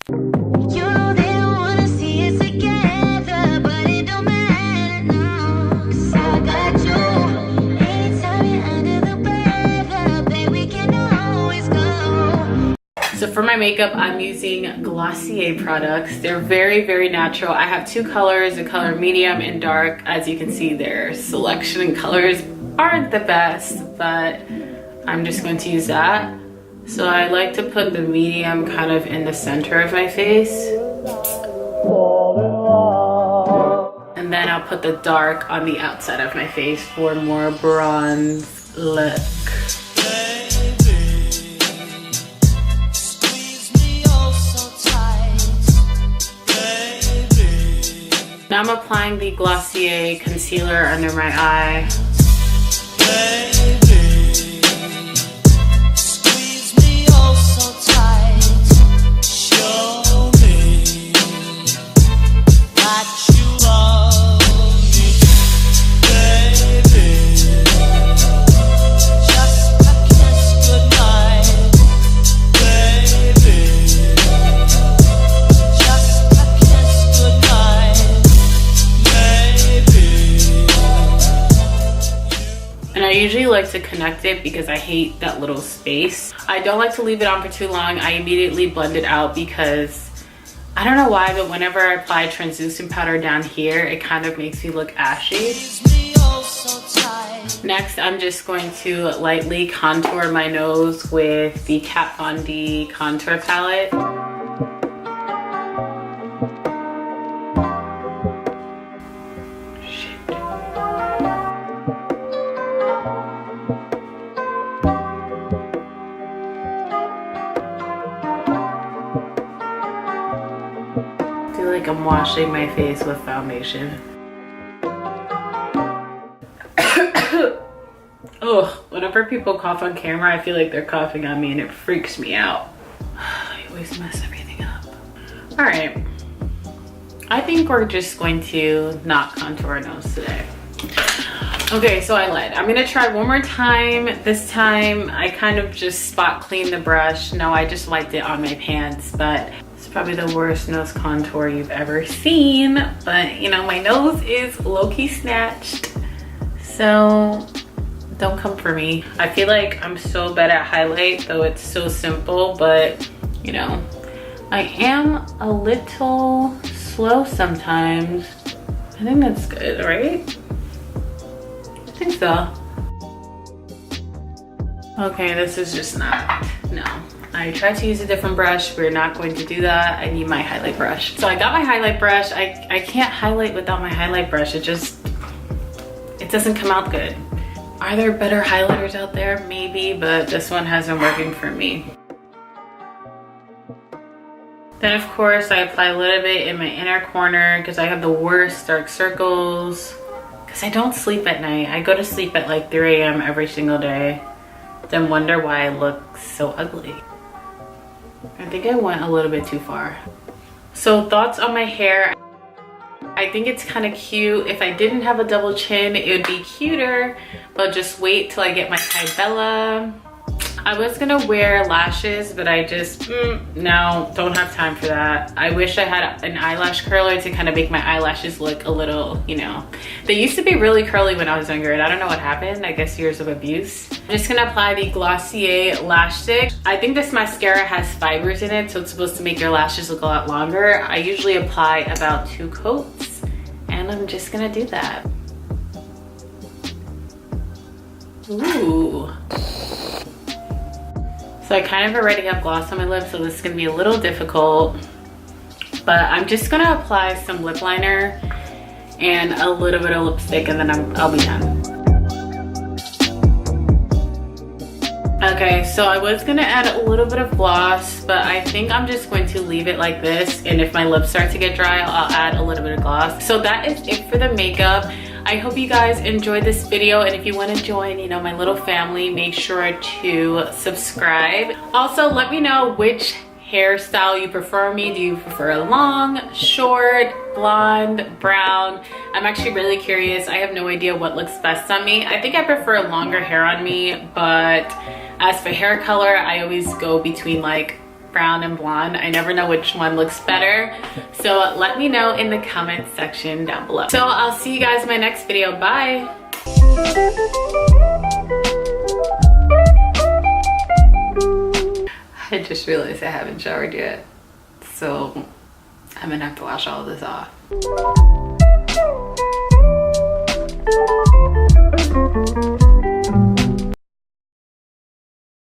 So for my makeup, I'm using Glossier products. They're very, very natural. I have two colors, the color medium and dark. As you can see, their selection and colors aren't the best, but I'm just going to use that. So I like to put the medium kind of in the center of my face. And then I'll put the dark on the outside of my face for a more bronze look. Now I'm applying the Glossier concealer under my eye. I usually like to connect it because I hate that little space. I don't like to leave it on for too long. I immediately blend it out because I don't know why, but whenever I apply translucent powder down here, it kind of makes me look ashy. Next, I'm just going to lightly contour my nose with the Kat Von D contour palette. Like I'm washing my face with foundation. Oh, whenever people cough on camera, I feel like they're coughing on me and it freaks me out. I always mess everything up. All right, I think we're just going to not contour our nose today. Okay, so I lied. I'm gonna try one more time. This time I kind of just spot cleaned the brush. No, I just wiped it on my pants, but probably the worst nose contour you've ever seen, but you know, my nose is low-key snatched, so don't come for me. I feel like I'm so bad at highlight, though it's so simple, but you know, I am a little slow sometimes. I think that's good, right? I think so. Okay, this is just not, no. I tried to use a different brush. We're not going to do that. I need my highlight brush. So I got my highlight brush. I can't highlight without my highlight brush. It doesn't come out good. Are there better highlighters out there? Maybe, but this one hasn't working for me. Then of course I apply a little bit in my inner corner because I have the worst dark circles. Because I don't sleep at night. I go to sleep at like 3 a.m. every single day. Then wonder why I look so ugly. I think I went a little bit too far. So thoughts on my hair. I think it's kind of cute. If I didn't have a double chin, it would be cuter, but just wait till I get my Kybella. I was gonna wear lashes, but I just, no, don't have time for that. I wish I had an eyelash curler to kind of make my eyelashes look a little, you know. They used to be really curly when I was younger, and I don't know what happened. I guess years of abuse. I'm just gonna apply the Glossier Lash Stick. I think this mascara has fibers in it, so it's supposed to make your lashes look a lot longer. I usually apply about 2 coats, and I'm just gonna do that. Ooh. So I kind of already have gloss on my lips, so this is gonna be a little difficult. But I'm just gonna apply some lip liner and a little bit of lipstick, and then I'll be done. Okay, so I was gonna add a little bit of gloss, but I think I'm just going to leave it like this, and if my lips start to get dry, I'll add a little bit of gloss. So that is it for the makeup. I hope you guys enjoyed this video, and if you want to join, you know, my little family, make sure to subscribe. Also, let me know which hairstyle you prefer me. Do you prefer long, short, blonde, brown? I'm actually really curious. I have no idea what looks best on me. I think I prefer longer hair on me, but as for hair color, I always go between like brown and blonde. I never know which one looks better. So let me know in the comment section down below. So I'll see you guys in my next video. Bye. I just realized I haven't showered yet. So I'm gonna have to wash all of this off.